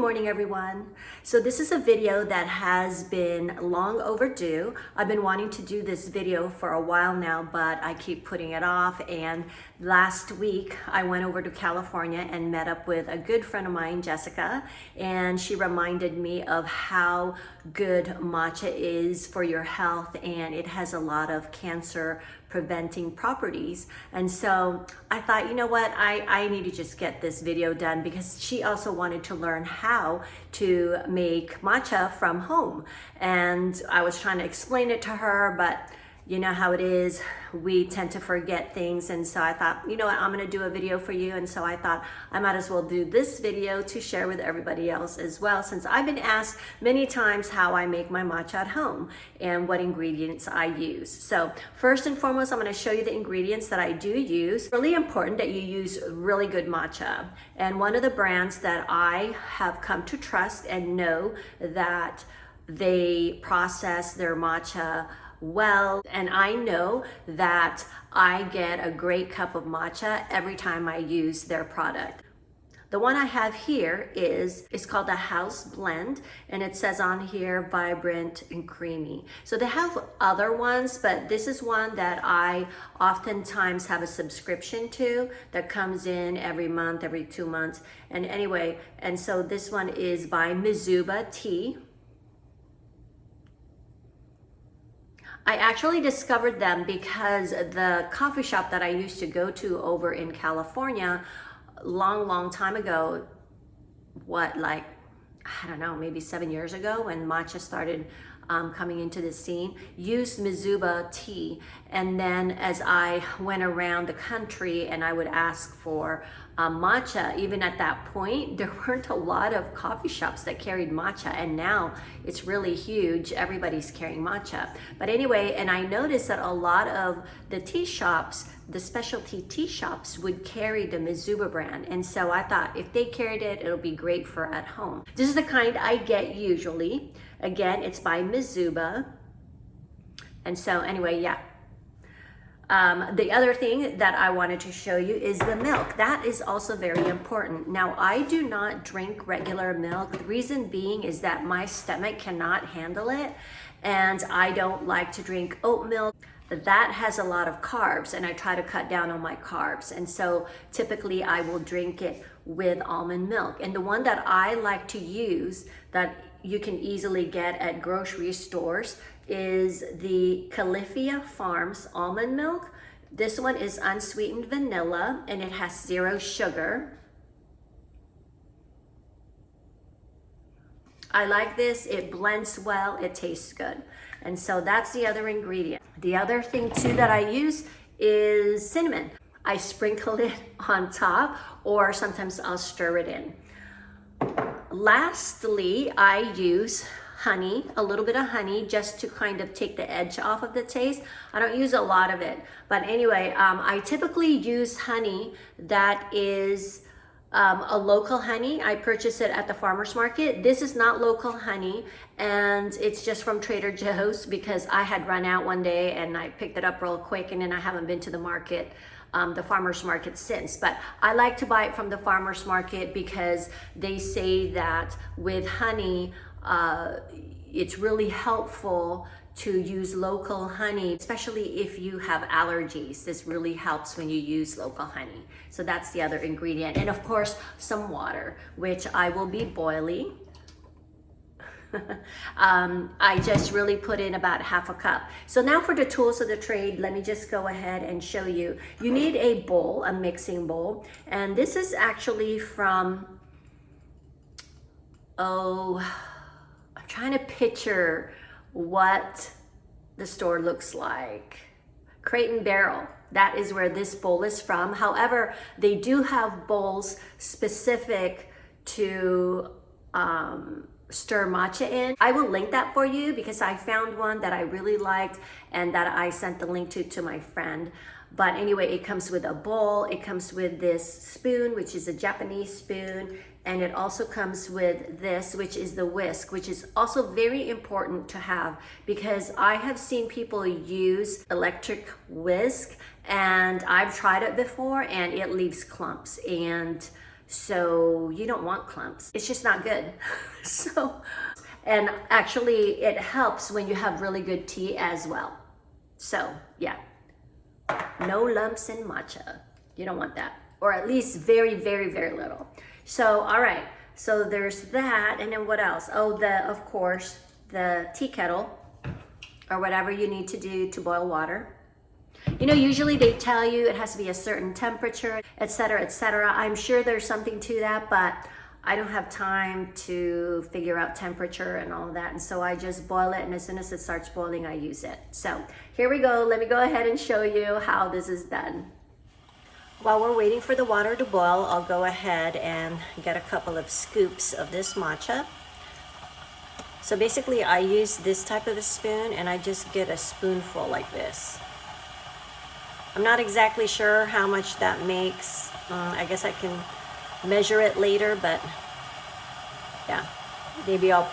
morning, everyone. So this is a video that has been long overdue. I've been wanting to do this video for a while now, but I keep putting it off. And last week I went over to California and met up with a good friend of mine, Jessica, and she reminded me of how good matcha is for your health, and it has a lot of cancer preventing properties. And so I thought, you know what, I need to just get this video done, because she also wanted to learn how to make matcha from home. And I was trying to explain it to her, but you know how it is, we tend to forget things. And so I thought, you know what, I'm gonna do a video for you. And so I thought I might as well do this video to share with everybody else as well, since I've been asked many times how I make my matcha at home and what ingredients I use. So first and foremost, I'm gonna show you the ingredients that I do use. It's really important that you use really good matcha. And one of the brands that I have come to trust and know that they process their matcha well, and I know that I get a great cup of matcha every time I use their product. The one I have here is called the House Blend, and it says on here vibrant and creamy. So they have other ones, but this is one that I oftentimes have a subscription to that comes in every month, every 2 months. And anyway, and so this one is by Mizuba Tea. I actually discovered them because the coffee shop that I used to go to over in California long time ago, I don't know, maybe 7 years ago, when matcha started coming into the scene, used Mizuba tea. And then as I went around the country and I would ask for matcha, even at that point, there weren't a lot of coffee shops that carried matcha, and now it's really huge. Everybody's carrying matcha. But anyway, and I noticed that a lot of the tea shops, the specialty tea shops, would carry the Mizuba brand. And so I thought, if they carried it, it'll be great for at home. This is the kind I get usually. Again, it's by Mizuba. And so anyway, yeah. The other thing that I wanted to show you is the milk. That is also very important. Now, I do not drink regular milk. The reason being is that my stomach cannot handle it, and I don't like to drink oat milk. That has a lot of carbs, and I try to cut down on my carbs. And so typically I will drink it with almond milk. And the one that I like to use that you can easily get at grocery stores is the Califia Farms almond milk. This one is unsweetened vanilla, and it has 0 sugar. I like this, it blends well, it tastes good. And so that's the other ingredient. The other thing too that I use is cinnamon. I sprinkle it on top, or sometimes I'll stir it in. Lastly, I use honey, a little bit of honey, just to kind of take the edge off of the taste. I don't use a lot of it, but anyway, I typically use honey that is a local honey. I purchase it at the farmer's market. This is not local honey, and it's just from Trader Joe's, because I had run out one day and I picked it up real quick, and then I haven't been to the market, the farmer's market, since. But I like to buy it from the farmer's market because they say that with honey, it's really helpful to use local honey, especially if you have allergies. This really helps when you use local honey. So that's the other ingredient. And of course, some water, which I will be boiling. I just really put in about ½ a cup. So now for the tools of the trade, let me just go ahead and show you. You need a bowl, a mixing bowl. And this is actually from, I'm trying to picture what the store looks like. Crate & Barrel, that is where this bowl is from. However, they do have bowls specific to stir matcha in. I will link that for you, because I found one that I really liked and that I sent the link to my friend. But anyway, it comes with a bowl, it comes with this spoon, which is a Japanese spoon, and it also comes with this, which is the whisk, which is also very important to have, because I have seen people use electric whisk, and I've tried it before, and it leaves clumps. And So you don't want clumps. It's just not good. And actually it helps when you have really good tea as well. So yeah, no lumps in matcha. You don't want that, or at least very, very, very little. So, all right, so there's that. And then what else? Oh, of course, the tea kettle or whatever you need to do to boil water. You know, usually they tell you it has to be a certain temperature, etc., etc. I'm sure there's something to that, but I don't have time to figure out temperature and all of that. And so I just boil it, and as soon as it starts boiling, I use it. So here we go. Let me go ahead and show you how this is done. While we're waiting for the water to boil, I'll go ahead and get a couple of scoops of this matcha. So basically I use this type of a spoon, and I just get a spoonful like this. I'm not exactly sure how much that makes. I guess I can measure it later, but yeah, maybe I'll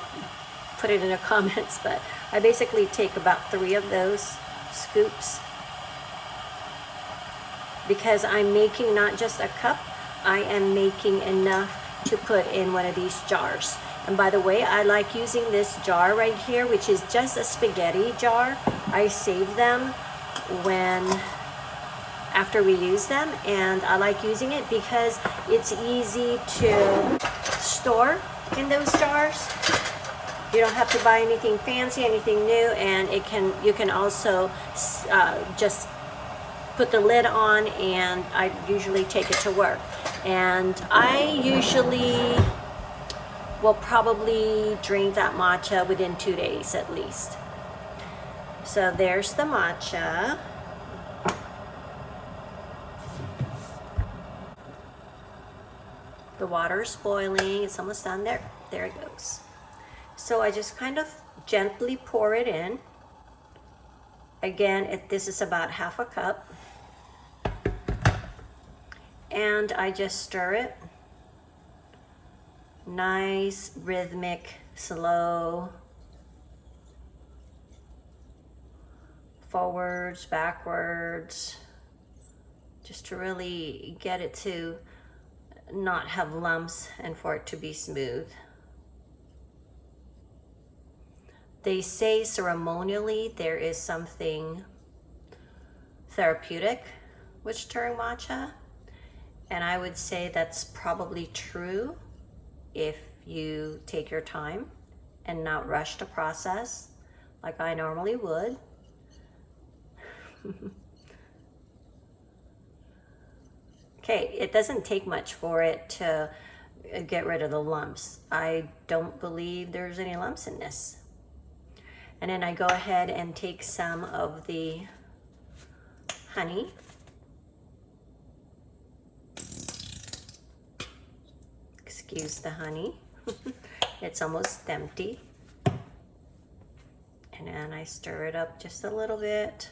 put it in the comments. But I basically take about 3 of those scoops, because I'm making not just a cup, I am making enough to put in one of these jars. And by the way, I like using this jar right here, which is just a spaghetti jar. I save them after we use them, and I like using it because it's easy to store in those jars. You don't have to buy anything fancy, anything new, and you can also just put the lid on, and I usually take it to work. And I usually will probably drink that matcha within 2 days at least. So there's the matcha. The water's boiling, it's almost done. There it goes. So I just kind of gently pour it in. Again, this is about half a cup. And I just stir it. Nice, rhythmic, slow. Forwards, backwards. Just to really get it to not have lumps and for it to be smooth. They say ceremonially there is something therapeutic with stirring matcha, and I would say that's probably true if you take your time and not rush the process like I normally would. Okay, it doesn't take much for it to get rid of the lumps. I don't believe there's any lumps in this. And then I go ahead and take some of the honey. Excuse the honey. It's almost empty. And then I stir it up just a little bit.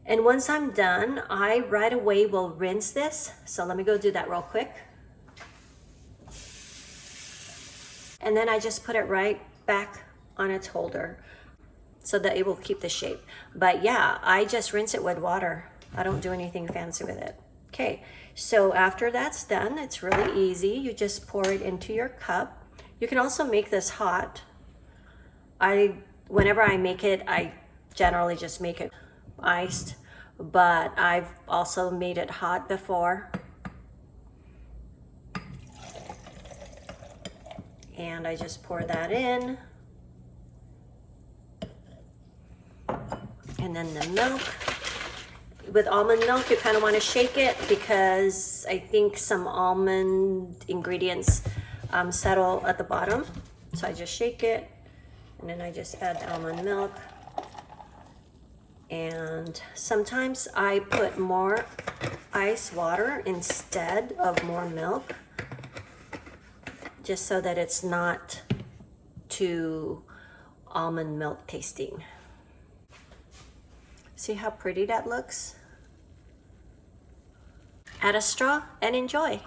And once I'm done, I right away will rinse this. So let me go do that real quick. And then I just put it right back on its holder so that it will keep the shape. But yeah, I just rinse it with water. I don't do anything fancy with it. Okay, so after that's done, it's really easy. You just pour it into your cup. You can also make this hot. Whenever I make it, I generally just make it iced, but I've also made it hot before. And I just pour that in. And then the milk. With almond milk, you kind of want to shake it because I think some almond ingredients settle at the bottom. So I just shake it, and then I just add the almond milk. And sometimes I put more ice water instead of more milk, just so that it's not too almond milk tasting. See how pretty that looks? Add a straw and enjoy.